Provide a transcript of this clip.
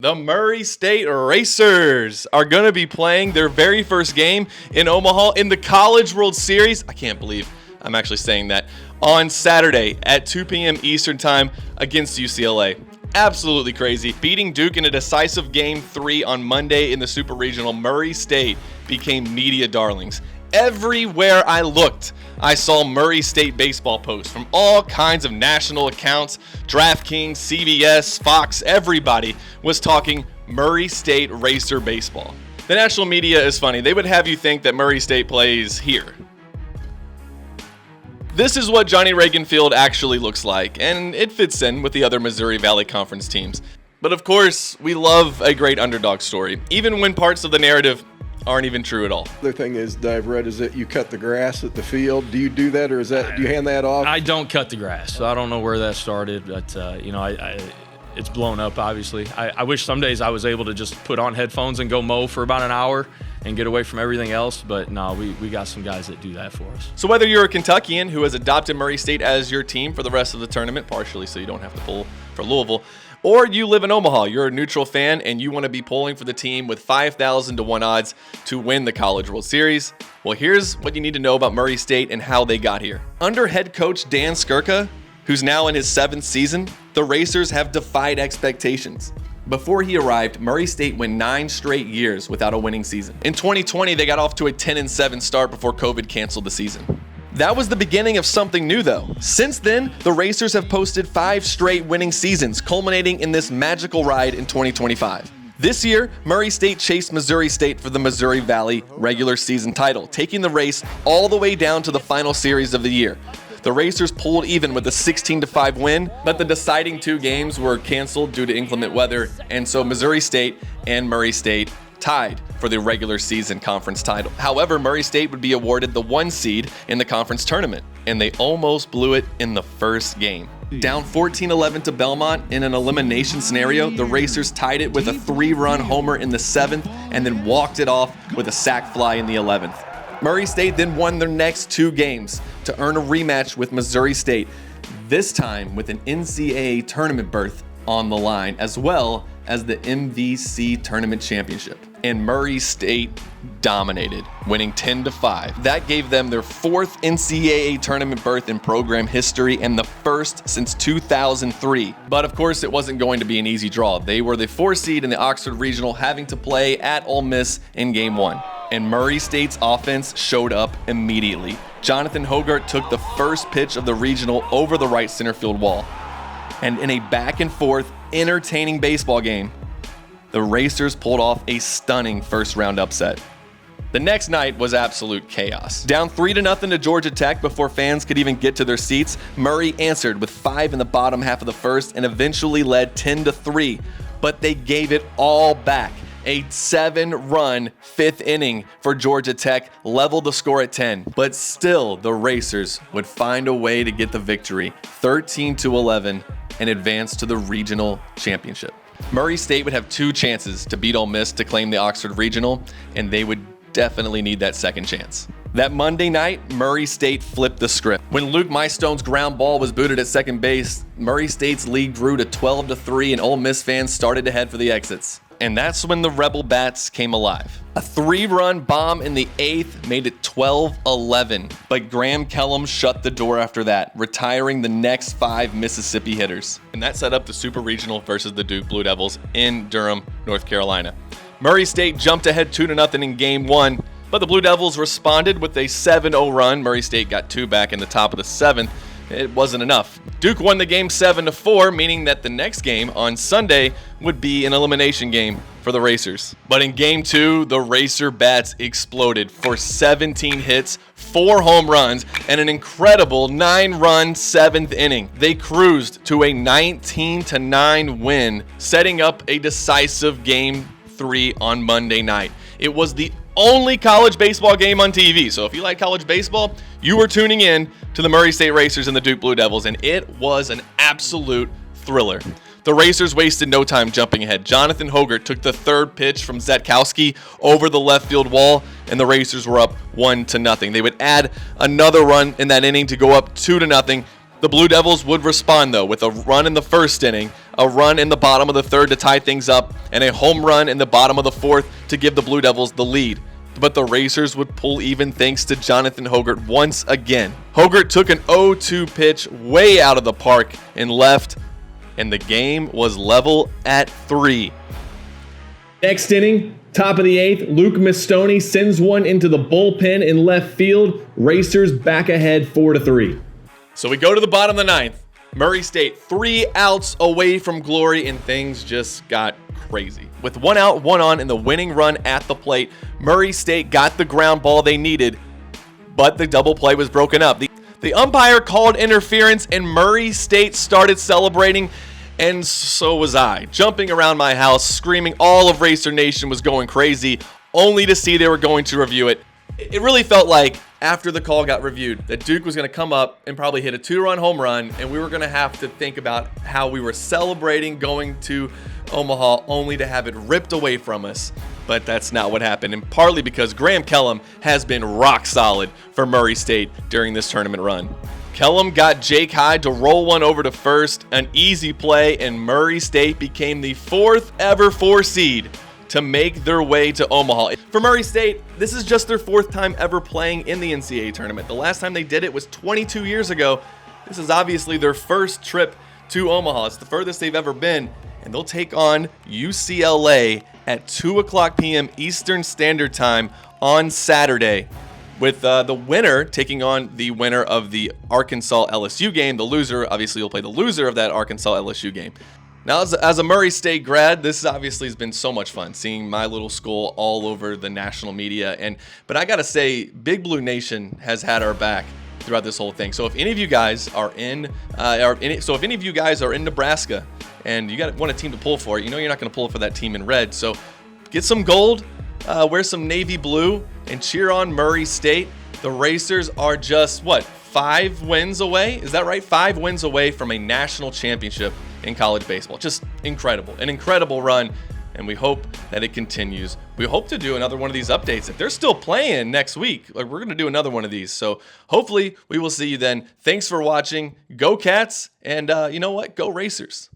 The Murray State Racers are going to be playing their very first game in Omaha in the College World Series. I can't believe I'm actually saying that. On Saturday at 2 p.m. Eastern Time against UCLA. Absolutely crazy. Beating Duke in a decisive Game 3 on Monday in the Super Regional, Murray State became media darlings. Everywhere I looked, I saw Murray State baseball posts from all kinds of national accounts. DraftKings, CBS, Fox, everybody was talking Murray State Racer baseball. The national media is funny. They would have you think that Murray State plays here. This is what Johnny Reagan Field actually looks like, and it fits in with the other Missouri Valley Conference teams. But of course, we love a great underdog story, even when parts of the narrative aren't even true at all. The other thing is, that I've read, is that you cut the grass at the field. Do you do that, or do you hand that off? I don't cut the grass, so I don't know where that started, but it's blown up, obviously. I wish some days I was able to just put on headphones and go mow for about an hour and get away from everything else, but no, we got some guys that do that for us. So whether you're a Kentuckian who has adopted Murray State as your team for the rest of the tournament, partially so you don't have to pull for Louisville, or you live in Omaha, you're a neutral fan, and you want to be pulling for the team with 5,000 to 1 odds to win the College World Series, well, here's what you need to know about Murray State and how they got here. Under head coach Dan Skirka, who's now in his 7th season, the Racers have defied expectations. Before he arrived, Murray State went 9 straight years without a winning season. In 2020, they got off to a 10-7 start before COVID canceled the season. That was the beginning of something new, though. Since then, the Racers have posted 5 straight winning seasons, culminating in this magical ride in 2025. This year, Murray State chased Missouri State for the Missouri Valley regular season title, taking the race all the way down to the final series of the year. The Racers pulled even with a 16-5 win, but the deciding 2 games were canceled due to inclement weather, and so Missouri State and Murray State tied for the regular season conference title. However, Murray State would be awarded the 1 seed in the conference tournament, and they almost blew it in the first game. Down 14-11 to Belmont in an elimination scenario, the Racers tied it with a 3-run homer in the 7th and then walked it off with a sac fly in the 11th. Murray State then won their next 2 games to earn a rematch with Missouri State, this time with an NCAA tournament berth on the line, as well as the MVC tournament championship. And Murray State dominated, winning 10-5. That gave them their 4th NCAA tournament berth in program history and the 1st since 2003. But of course, it wasn't going to be an easy draw. They were the 4 seed in the Oxford Regional, having to play at Ole Miss in Game 1. And Murray State's offense showed up immediately. Jonathan Hogart took the first pitch of the regional over the right center field wall. And in a back and forth, entertaining baseball game, the Racers pulled off a stunning first round upset. The next night was absolute chaos. Down 3-0 to Georgia Tech before fans could even get to their seats, Murray answered with 5 in the bottom half of the first and eventually led 10-3, but they gave it all back. A 7-run 5th inning for Georgia Tech leveled the score at 10, but still the Racers would find a way to get the victory, 13-11, and advance to the regional championship. Murray State would have 2 chances to beat Ole Miss to claim the Oxford Regional, and they would definitely need that second chance. That Monday night, Murray State flipped the script. When Luke Mystone's ground ball was booted at second base, Murray State's lead grew to 12-3, and Ole Miss fans started to head for the exits. And that's when the Rebel Bats came alive. A 3-run bomb in the 8th made it 12-11, but Graham Kellum shut the door after that, retiring the next 5 Mississippi hitters. And that set up the Super Regional versus the Duke Blue Devils in Durham, North Carolina. Murray State jumped ahead 2-0 in Game 1, but the Blue Devils responded with a 7-0 run. Murray State got 2 back in the top of the 7th. It wasn't enough. Duke won the game 7-4, meaning that the next game on Sunday would be an elimination game for the Racers. But in Game 2, the Racer Bats exploded for 17 hits, 4 home runs, and an incredible 9-run 7th inning. They cruised to a 19-9 win, setting up a decisive Game 3 on Monday night. It was the only college baseball game on TV. So if you like college baseball, you were tuning in to the Murray State Racers and the Duke Blue Devils, and it was an absolute thriller. The Racers wasted no time jumping ahead. Jonathan Hogart took the 3rd pitch from Zetkowski over the left field wall, and the Racers were up 1-0. They would add another run in that inning to go up 2-0. The Blue Devils would respond, though, with a run in the first inning, a run in the bottom of the third to tie things up, and a home run in the bottom of the fourth to give the Blue Devils the lead. But the Racers would pull even thanks to Jonathan Hogart once again. Hogart took an 0-2 pitch way out of the park and left, and the game was level at 3. Next inning, top of the 8th, Luke Mastoni sends one into the bullpen in left field. Racers back ahead 4-3. So we go to the bottom of the 9th. Murray State 3 outs away from glory, and things just got crazy. With 1 out, 1 on, and the winning run at the plate, Murray State got the ground ball they needed, but the double play was broken up. The umpire called interference, and Murray State started celebrating, and so was I. Jumping around my house, screaming all of Racer Nation was going crazy, only to see they were going to review it. It really felt like, after the call got reviewed, that Duke was going to come up and probably hit a 2-run home run, and we were going to have to think about how we were celebrating going to Omaha only to have it ripped away from us. But that's not what happened, and partly because Graham Kellum has been rock solid for Murray State during this tournament run. Kellum got Jake Hyde to roll one over to first, an easy play, and Murray State became the 4th ever 4 seed to make their way to Omaha. For Murray State, this is just their 4th time ever playing in the NCAA tournament. The last time they did it was 22 years ago. This is obviously their first trip to Omaha. It's the furthest they've ever been, and they'll take on UCLA at 2:00 p.m. Eastern Standard Time on Saturday, with the winner taking on the winner of the Arkansas-LSU game. The loser, obviously, will play the loser of that Arkansas-LSU game. Now, as a Murray State grad, this obviously has been so much fun, seeing my little school all over the national media. But I gotta say, Big Blue Nation has had our back throughout this whole thing. So if any of you guys are in Nebraska and you want a team to pull for, you know you're not gonna pull for that team in red. So get some gold, wear some navy blue, and cheer on Murray State. The Racers are just 5 wins away? Is that right? 5 wins away from a national championship in college baseball. Just incredible. An incredible run, and we hope that it continues. We hope to do another one of these updates. If they're still playing next week, we're going to do another one of these. So hopefully we will see you then. Thanks for watching. Go Cats, and you know what? Go Racers.